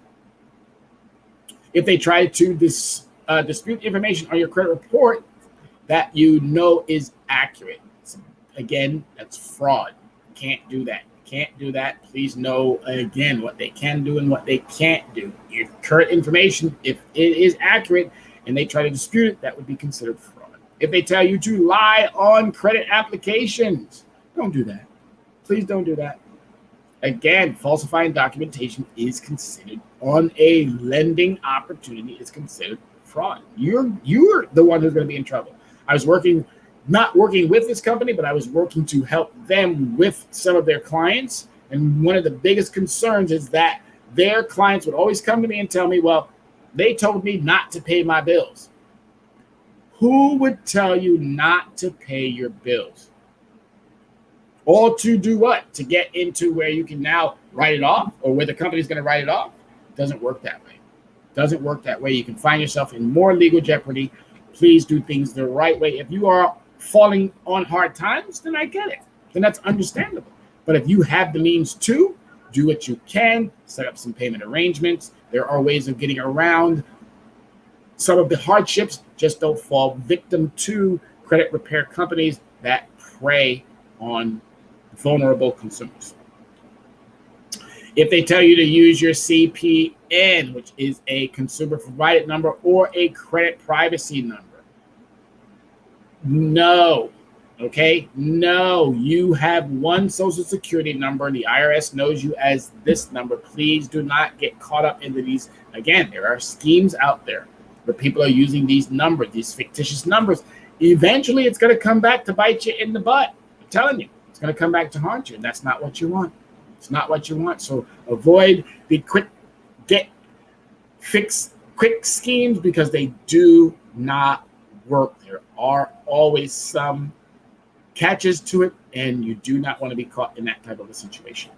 D: If they try to dispute information on your credit report that you know is accurate, again, that's fraud. Can't do that. Can't do that. Please know again what they can do and what they can't do. Your current information, if it is accurate and they try to dispute it, that would be considered fraud. If they tell you to lie on credit applications, don't do that. Please don't do that. Again, falsifying documentation is considered on a lending opportunity is considered fraud. You're the one who's going to be in trouble. I was not working with this company, but I was working to help them with some of their clients. And one of the biggest concerns is that their clients would always come to me and tell me, well, they told me not to pay my bills. Who would tell you not to pay your bills? Or to do what? To get into where you can now write it off, or where the company's going to write it off? Doesn't work that way. Doesn't work that way. You can find yourself in more legal jeopardy. Please do things the right way. If you are falling on hard times, then I get it. Then that's understandable. But if you have the means to, do what you can, set up some payment arrangements. There are ways of getting around some of the hardships. Just don't fall victim to credit repair companies that prey on vulnerable consumers. If they tell you to use your CPN, which is a consumer provided number or a credit privacy number, no, okay? No, you have one social security number. The IRS knows you as this number. Please do not get caught up into these. Again, there are schemes out there where people are using these numbers, these fictitious numbers. Eventually, it's going to come back to bite you in the butt. I'm telling you, it's going to come back to haunt you, and that's not what you want. It's not what you want. So avoid the quick schemes because they do not work. There are always some catches to it, and you do not want to be caught in that type of a situation.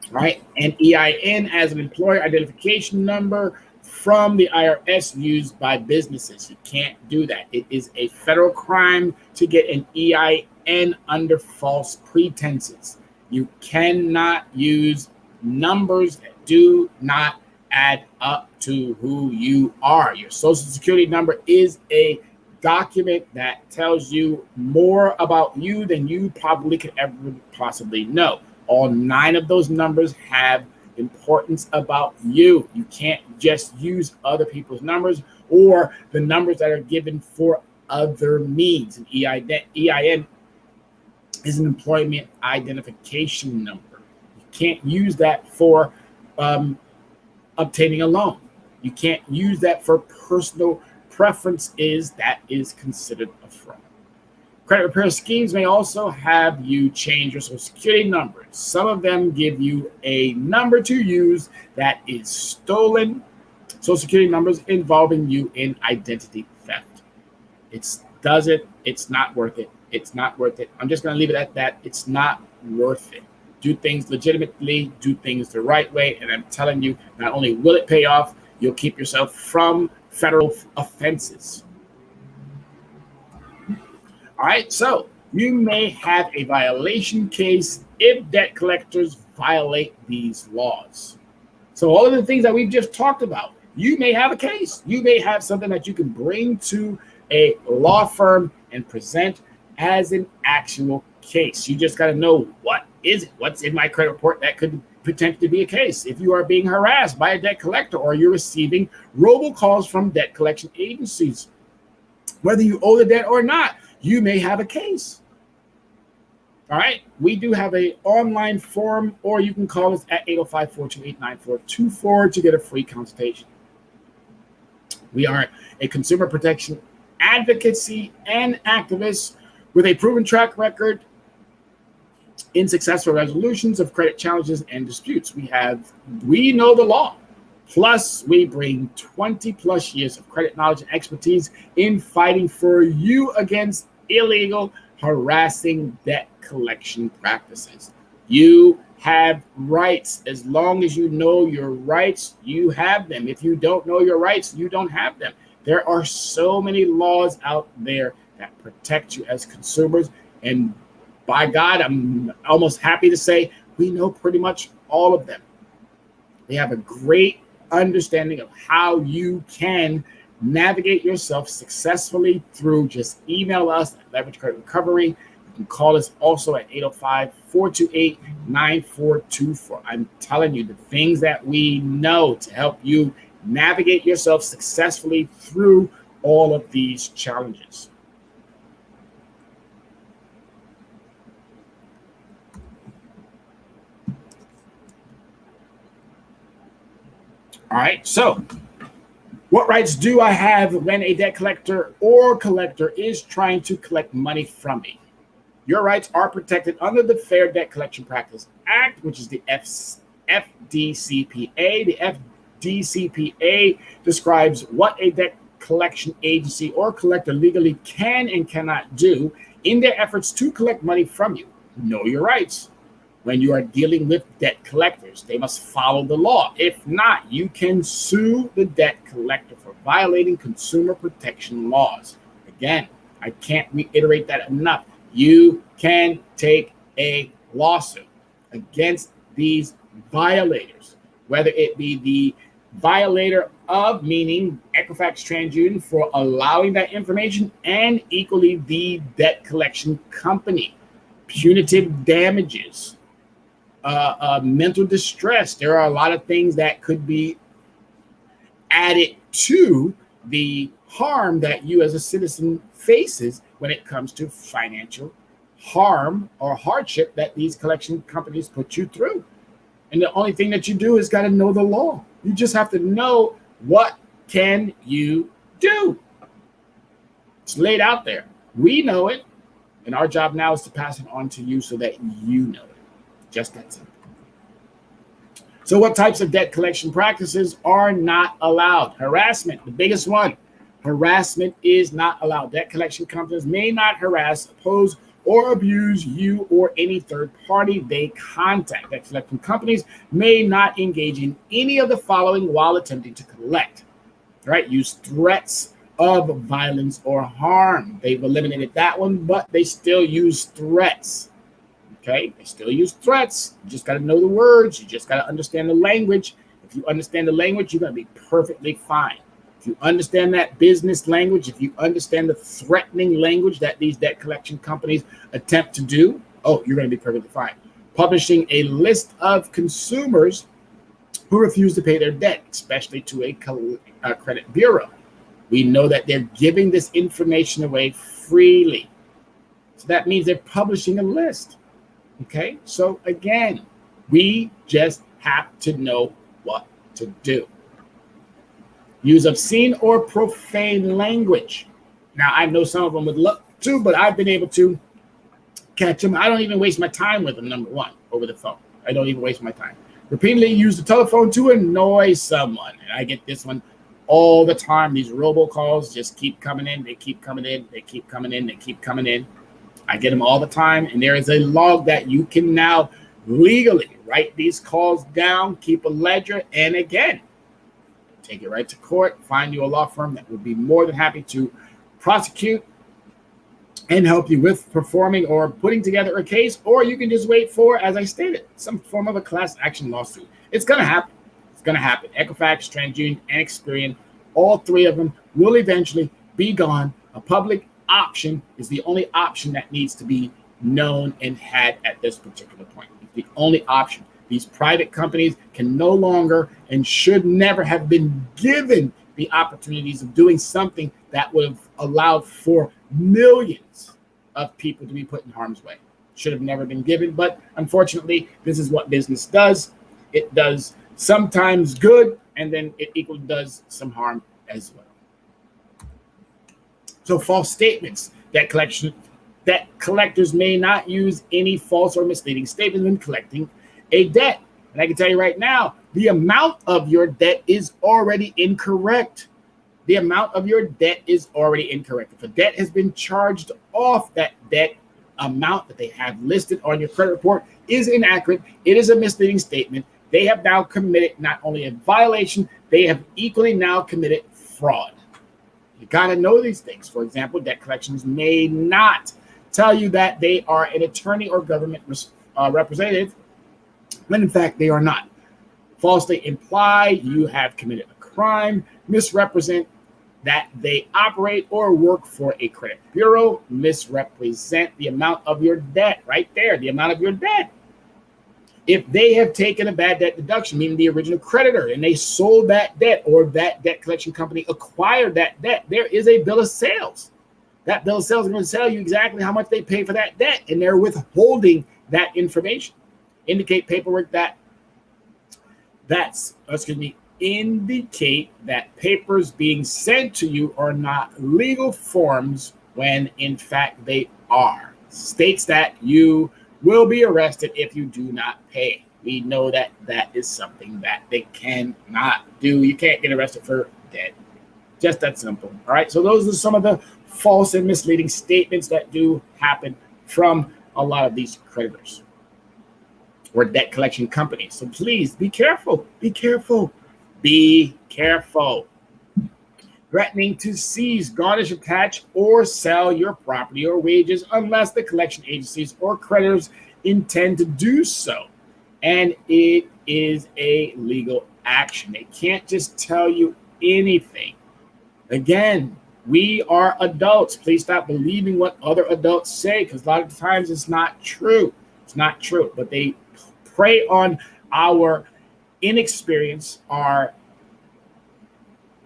D: All right, and EIN as an employer identification number from the IRS used by businesses. You can't do that. It is a federal crime to get an EIN under false pretenses. You cannot use numbers that do not add up to who you are. Your social security number is a document that tells you more about you than you probably could ever possibly know. All 9 of those numbers have importance about you. You can't just use other people's numbers or the numbers that are given for other means. An EIN is an employment identification number. You can't use that for obtaining a loan. You can't use that for personal preferences. That is considered a fraud. Credit repair schemes may also have you change your social security number. Some of them give you a number to use that is stolen. Social security numbers involving you in identity theft. It's not worth it. It's not worth it. I'm just going to leave it at that. It's not worth it. Do things legitimately, do things the right way. And I'm telling you, not only will it pay off, you'll keep yourself from federal offenses. All right, so you may have a violation case if debt collectors violate these laws. So all of the things that we've just talked about, you may have a case. You may have something that you can bring to a law firm and present as an actual case. You just got to know what is it? What's in my credit report that could potentially be a case. If you are being harassed by a debt collector or you're receiving robocalls from debt collection agencies, whether you owe the debt or not, you may have a case. All right. We do have an online forum, or you can call us at 805-428-9424 to get a free consultation. We are a consumer protection advocacy and activist with a proven track record in successful resolutions of credit challenges and disputes. We know the law. Plus, we bring 20 plus years of credit knowledge and expertise in fighting for you against illegal, harassing debt collection practices. You have rights. As long as you know your rights, you have them. If you don't know your rights, you don't have them. There are so many laws out there that protect you as consumers. And by God, I'm almost happy to say we know pretty much all of them. We have a great understanding of how you can navigate yourself successfully through. Just email us at Leverage Credit Recovery. You can call us also at 805-428-9424. I'm telling you the things that we know to help you navigate yourself successfully through all of these challenges. All right, so what rights do I have when a debt collector or collector is trying to collect money from me? Your rights are protected under the Fair Debt Collection Practice Act, which is the FDCPA. The FDCPA describes what a debt collection agency or collector legally can and cannot do in their efforts to collect money from you. Know your rights. When you are dealing with debt collectors, they must follow the law. If not, you can sue the debt collector for violating consumer protection laws. Again, I can't reiterate that enough. You can take a lawsuit against these violators, whether it be the violator of, meaning Equifax TransUnion for allowing that information, and equally the debt collection company. Punitive damages. Mental distress. There are a lot of things that could be added to the harm that you as a citizen faces when it comes to financial harm or hardship that these collection companies put you through. And the only thing that you do is got to know the law. You just have to know what can you do. It's laid out there. We know it. And our job now is to pass it on to you so that you know it. Just that simple. So what types of debt collection practices are not allowed? Harassment, the biggest one. Harassment is not allowed. Debt collection companies may not harass, oppose, or abuse you or any third party they contact. Debt collection companies may not engage in any of the following while attempting to collect. Right? Use threats of violence or harm. They've eliminated that one, but they still use threats. Okay, they still use threats. You just got to know the words. You just got to understand the language. If you understand the language, you're going to be perfectly fine. If you understand that business language, if you understand the threatening language that these debt collection companies attempt to do, oh, you're going to be perfectly fine. Publishing a list of consumers who refuse to pay their debt, especially to a credit bureau. We know that they're giving this information away freely. So that means they're publishing a list. Okay, so again, we just have to know what to do. Use obscene or profane language. Now, I know some of them would look to, but I've been able to catch them. I don't even waste my time with them, number one, over the phone. I don't even waste my time. Repeatedly use the telephone to annoy someone. And I get this one all the time. These robocalls just keep coming in. They keep coming in. They keep coming in. They keep coming in. I get them all the time. And there is a log that you can now legally write these calls down, keep a ledger, and again, take it right to court, find you a law firm that would be more than happy to prosecute and help you with performing or putting together a case, or you can just wait for, as I stated, some form of a class action lawsuit. It's going to happen. It's going to happen. Equifax, TransUnion, and Experian, all three of them will eventually be gone. A public option is the only option that needs to be known and had at this particular point. It's the only option. These private companies can no longer and should never have been given the opportunities of doing something that would have allowed for millions of people to be put in harm's way. Should have never been given, but unfortunately, this is what business does. It does sometimes good, and then it equally does some harm as well. So false statements. Debt collectors may not use any false or misleading statements when collecting a debt. And I can tell you right now, the amount of your debt is already incorrect. The amount of your debt is already incorrect. If a debt has been charged off, that debt amount that they have listed on your credit report is inaccurate. It is a misleading statement. They have now committed not only a violation, they have equally now committed fraud. You got to know these things. For example, debt collections may not tell you that they are an attorney or government representative, when in fact they are not. Falsely imply you have committed a crime, misrepresent that they operate or work for a credit bureau, misrepresent the amount of your debt, right there, the amount of your debt. If they have taken a bad debt deduction, meaning the original creditor, and they sold that debt, or that debt collection company acquired that debt, there is a bill of sales. That bill of sales is going to tell you exactly how much they pay for that debt, and they're withholding that information. Indicate paperwork indicate that papers being sent to you are not legal forms when in fact they are. States that you will be arrested if you do not pay. We know that that is something that they cannot do. You can't get arrested for debt. Just that simple. All right. So those are some of the false and misleading statements that do happen from a lot of these creditors or debt collection companies. So please be careful. Be careful. Be careful. Threatening to seize, garnish, attach, or sell your property or wages unless the collection agencies or creditors intend to do so. And it is a legal action. They can't just tell you anything. Again, we are adults. Please stop believing what other adults say, because a lot of times it's not true. It's not true. But they prey on our inexperience, our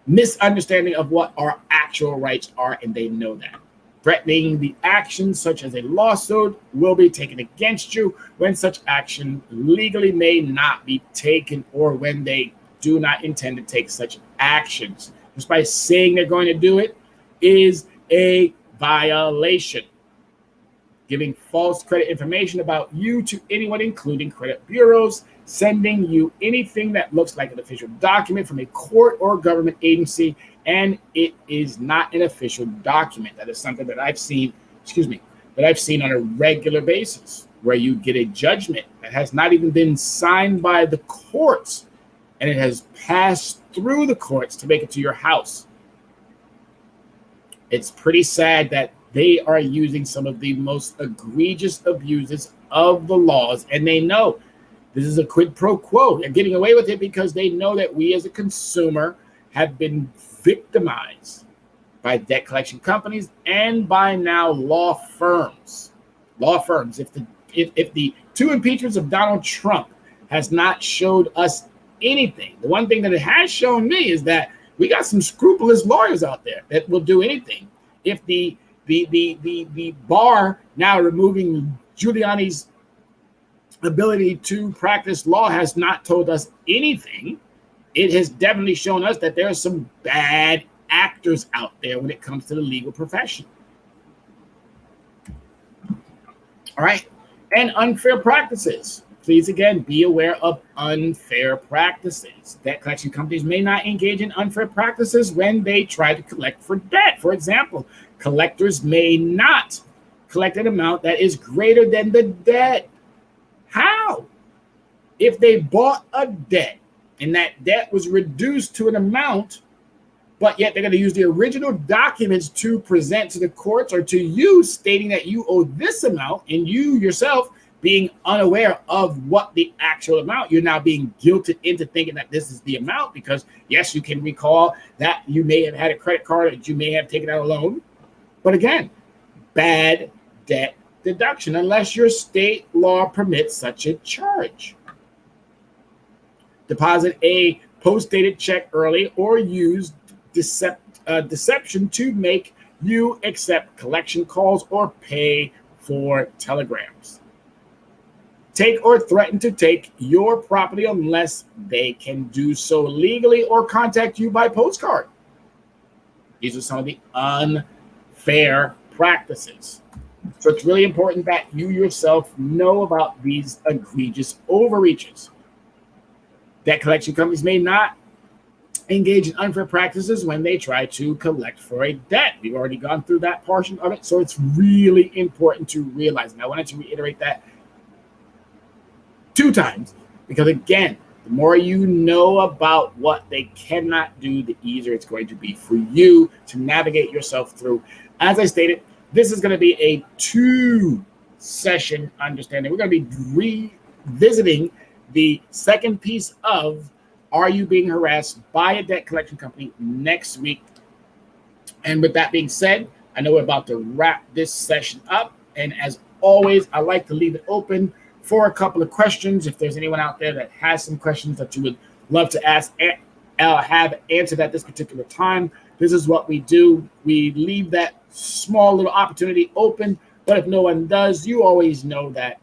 D: misunderstanding of what our actual rights are, and they know that. Threatening the action, such as a lawsuit, will be taken against you when such action legally may not be taken, or when they do not intend to take such actions. Just by saying they're going to do it is a violation. Giving false credit information about you to anyone, including credit bureaus, sending you anything that looks like an official document from a court or government agency, and it is not an official document. That is something that I've seen, on a regular basis, where you get a judgment that has not even been signed by the courts, and it has passed through the courts to make it to your house. It's pretty sad that they are using some of the most egregious abuses of the laws, and they know this is a quid pro quo. They're getting away with it because they know that we as a consumer have been victimized by debt collection companies and by now law firms. Law firms. If the two impeachments of Donald Trump has not showed us anything, the one thing that it has shown me is that we got some scrupulous lawyers out there that will do anything. If the bar now removing Giuliani's ability to practice law has not told us anything, it has definitely shown us that there are some bad actors out there when it comes to the legal profession. All right. And unfair practices. Please, again, be aware of unfair practices. Debt collection companies may not engage in unfair practices when they try to collect for debt. For example, collectors may not collect an amount that is greater than the debt. How? If they bought a debt and that debt was reduced to an amount, but yet they're going to use the original documents to present to the courts or to you stating that you owe this amount, and you yourself being unaware of what the actual amount, you're now being guilted into thinking that this is the amount because, yes, you can recall that you may have had a credit card, that you may have taken out a loan. But again, bad debt deduction unless your state law permits such a charge. Deposit a post-dated check early or use deception to make you accept collection calls or pay for telegrams. Take or threaten to take your property unless they can do so legally or contact you by postcard. These are some of the unfair practices. So it's really important that you yourself know about these egregious overreaches. Debt collection companies may not engage in unfair practices when they try to collect for a debt. We've already gone through that portion of it, so it's really important to realize. And I wanted to reiterate that 2 times because, again, the more you know about what they cannot do, the easier it's going to be for you to navigate yourself through. As I stated, this is going to be a 2-session understanding. We're going to be revisiting the second piece of Are You Being Harassed by a Debt Collection Company next week. And with that being said, I know we're about to wrap this session up. And as always, I like to leave it open for a couple of questions. If there's anyone out there that has some questions that you would love to ask, have answered at this particular time, this is what we do. We leave that small little opportunity open. But if no one does, you always know that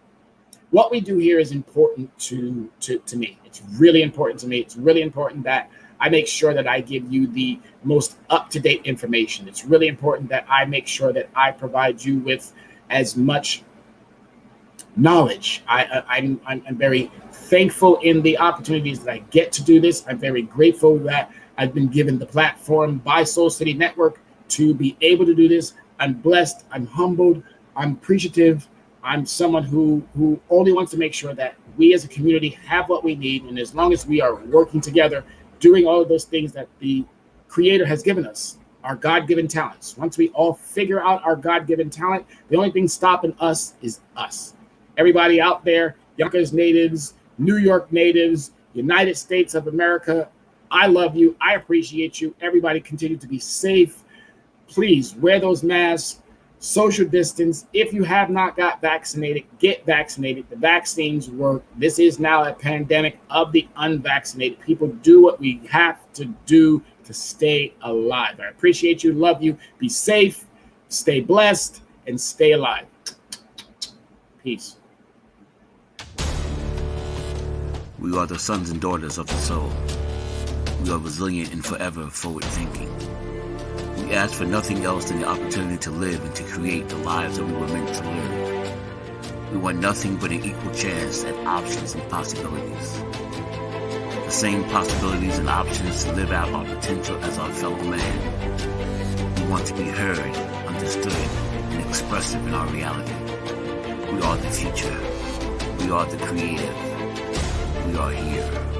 D: what we do here is important to me. It's really important to me. It's really important that I make sure that I give you the most up-to-date information. It's really important that I make sure that I provide you with as much knowledge. I'm very thankful in the opportunities that I get to do this. I'm very grateful that I've been given the platform by Soul City Network to be able to do this. I'm blessed. I'm humbled. I'm appreciative. I'm someone who only wants to make sure that we as a community have what we need. And as long as we are working together, doing all of those things that the Creator has given us, our God-given talents. Once we all figure out our God-given talent, the only thing stopping us is us. Everybody out there, Yonkers natives, New York natives, United States of America, I love you. I appreciate you. Everybody continue to be safe. Please wear those masks. Social distance. If you have not got vaccinated, get vaccinated. The vaccines work. This is now a pandemic of the unvaccinated. People, do what we have to do to stay alive. I appreciate you. Love you. Be safe. Stay blessed and stay alive. Peace.
C: We are the sons and daughters of the soul. We are resilient and forever forward thinking. We ask for nothing else than the opportunity to live and to create the lives that we were meant to live. We want nothing but an equal chance at options and possibilities. The same possibilities and options to live out our potential as our fellow man. We want to be heard, understood, and expressive in our reality. We are the future. We are the creative. We are here.